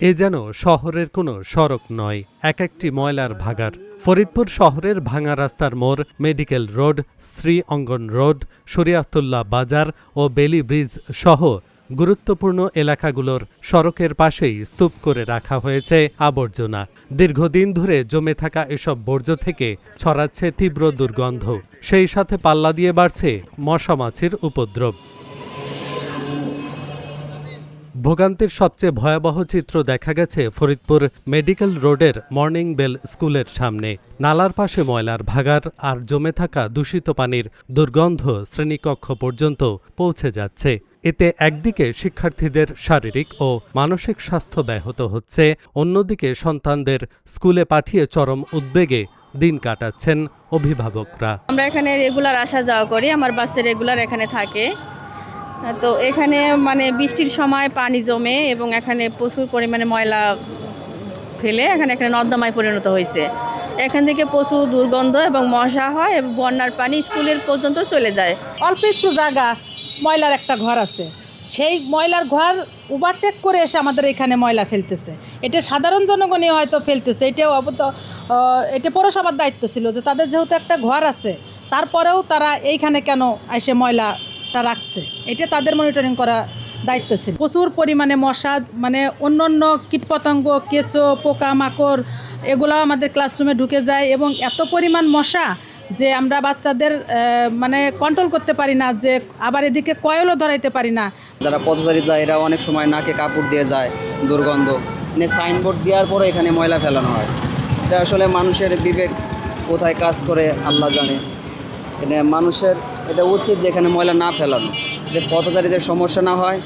এ যেন শহরের কোনো সড়ক নয়, এক একটি ময়লার ভাগাড়। ফরিদপুর শহরের ভাঙা রাস্তার মোড়, মেডিকেল রোড, শ্রী অঙ্গন রোড, শরিয়াতুল্লাহ বাজার ও বেলি ব্রিজ সহ গুরুত্বপূর্ণ এলাকাগুলোর সড়কের পাশেই স্তূপ করে রাখা হয়েছে আবর্জনা। দীর্ঘদিন ধরে জমে থাকা এসব বর্জ্য থেকে ছড়াচ্ছে তীব্র দুর্গন্ধ, সেই সাথে পাল্লা দিয়ে বাড়ছে মশা মাছির উপদ্রব। ভোগান্তির সবচেয়ে ভয়াবহ চিত্র দেখা গেছে ফরিদপুর মেডিকেল রোডের মর্নিং বেল স্কুলের সামনে। নালার পাশে ময়লার ভাগাড় আর জমে থাকা দূষিত পানির দুর্গন্ধ শ্রেণীকক্ষ পর্যন্ত পৌঁছে যাচ্ছে। এতে একদিকে শিক্ষার্থীদের শারীরিক ও মানসিক স্বাস্থ্য ব্যাহত হচ্ছে, অন্যদিকে সন্তানদের স্কুলে পাঠিয়ে চরম উদ্বেগে দিন কাটাচ্ছেন অভিভাবকরা। আমরা এখানে রেগুলার আসা যাওয়া করি, আমার বাচ্চা রেগুলার এখানে থাকে। তো এখানে বৃষ্টির সময় পানি জমে এবং এখানে প্রচুর পরিমাণে ময়লা ফেলে এখানে নর্দমায় পরিণত হয়েছে। এখান থেকে প্রচুর দুর্গন্ধ এবং মশা হয় এবং বন্যার পানি স্কুলের পর্যন্ত চলে যায়। অল্প একটু জায়গা ময়লার একটা ঘর আছে, সেই ময়লার ঘর ওভারটেক করে এসে আমাদের এখানে ময়লা ফেলতেছে। এটা সাধারণ জনগণই হয়তো ফেলতেছে, এটা পৌরসভার দায়িত্ব ছিল যে তাদের যেহেতু একটা ঘর আছে তারপরেও তারা এইখানে কেন এসে ময়লাটা রাখছে, এটা তাদের মনিটরিং করা দায়িত্ব ছিল। প্রচুর পরিমাণে মশা, অন্য কীটপতঙ্গ, কেঁচো, পোকামাকড় এগুলো আমাদের ক্লাসরুমে ঢুকে যায় এবং এত পরিমাণ মশা যে আমরা বাচ্চাদের কন্ট্রোল করতে পারি না, যে আবার এদিকে কয়েলও ধরাইতে পারি না। যারা পথচারী যায় এরা অনেক সময় নাকে কাপড় দিয়ে যায়, দুর্গন্ধ। সাইনবোর্ড দেওয়ার পরে এখানে ময়লা ফেলানো হয়। এটা আসলে মানুষের বিবেক কোথায় কাজ করে আল্লাহ জানে। মানুষের এটা উচিত যে এখানে ময়লা না ফেলানো, যে পথচারীদের সমস্যা না হয়,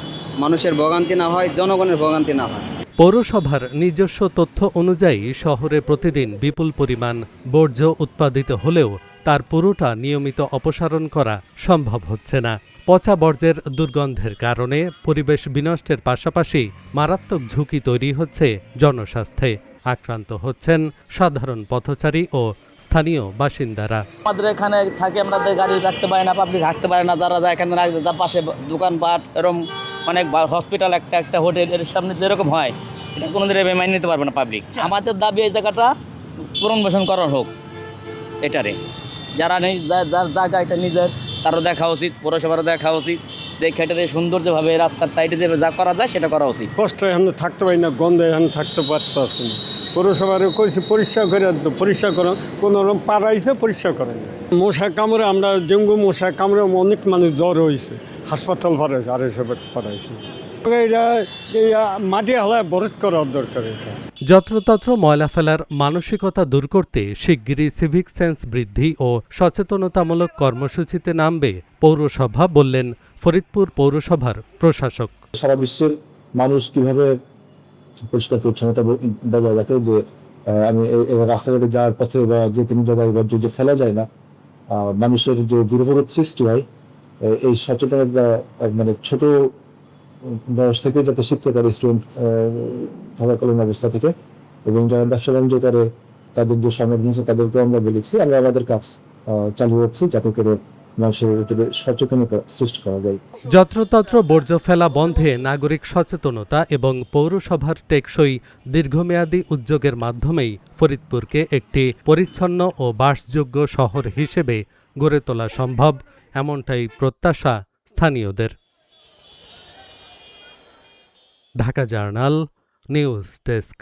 মানুষের ভোগান্তি না হয়, জনগণের ভোগান্তি না হয়। পৌরসভার নিজস্ব তথ্য অনুযায়ী শহরে প্রতিদিন বিপুল পরিমাণ বর্জ্য উৎপাদিত হলেও তার পুরোটা নিয়মিত অপসারণ করা সম্ভব হচ্ছে না। পচা বর্জ্যের দুর্গন্ধের কারণে পরিবেশ বিনষ্টের পাশাপাশি মারাত্মক ঝুঁকি তৈরি হচ্ছে জনস্বাস্থ্যে। আক্রান্ত হচ্ছেন সাধারণ পথচারী ও স্থানীয় বাসিন্দারা। আমাদের এখানে থাকে, আমরা গাড়ি রাখতে পারি না, পাবলিক হাসতে পারে না, যারা যায় এখানে রাখবে, তার পাশে দোকানপাট এরকম অনেক হসপিটাল, একটা হোটেলের সামনে যেরকম হয় এটা কোনোদিন মেনে নিতে পারবে না পাবলিক। আমাদের দাবি এই জায়গাটা পুনর্বাসন করা হোক। এটারে যারা নেই, যার জায়গা এটা নিজের, তারও দেখা উচিত, পৌরসভারও দেখা উচিত। দেখে এটারে সৌন্দর্যভাবে রাস্তার সাইডে যে যা করা যায় সেটা করা উচিত। কষ্ট এখানে থাকতে পারি না, গন্ধে এখানে থাকতে পারতেছি না। পৌরসভার করেছি পরিষ্কার করে, পরিষ্কার করো, কোনো রকম পাড়াইছে পরিষ্কার করে না। মশা কামড়ে, আমরা ডেঙ্গু মশা কামড়ে অনেক মানুষ জ্বর হয়েছে, হাসপাতাল ভরাইছে, আর এসব পড়াইছে। মাটি হালায় বরজ করার দরকার। এটা যত্রতত্র ময়লা ফেলার মানসিকতা দূর করতে শিগগিরই সিভিক সেন্স বৃদ্ধি ও সচেতনতামূলক কর্মসূচিতে নামবে পৌরসভা, বললেন ফরিদপুর পৌরসভার প্রশাসক। সারা বিশ্বের মানুষ কিভাবে পরিষ্কার পরিচ্ছন্নতা বজায় রাখে, যে আমি রাস্তাঘাটে যাওয়ার পথে বা যে কোনো জায়গায় যদি ফেলা যায় না, মানুষের যে দুর্ভোগের সৃষ্টি হয়, এই সচেতনতা ছোট বয়স থেকে যাতে শিখতে পারে স্টুডেন্ট থাকাকালীন অবস্থা থেকে, এবং যারা ব্যবসা বাণিজ্য করে তাদের যে সমাজ নিয়েছে তাদেরকে আমরা বলেছি, আমরা আমাদের কাজ চালিয়ে যাচ্ছি যাতে করে মানুষের সচেতনতা সৃষ্টি করা যায়। যত্রতত্র বর্জ্য ফেলা বন্ধে নাগরিক সচেতনতা এবং পৌরসভার টেকসই দীর্ঘমেয়াদী উদ্যোগের মাধ্যমেই ফরিদপুরকে একটি পরিচ্ছন্ন ও বাসযোগ্য শহর হিসেবে গড়ে তোলা সম্ভব, এমনটাই প্রত্যাশা স্থানীয়দের। Dhaka journal news desk.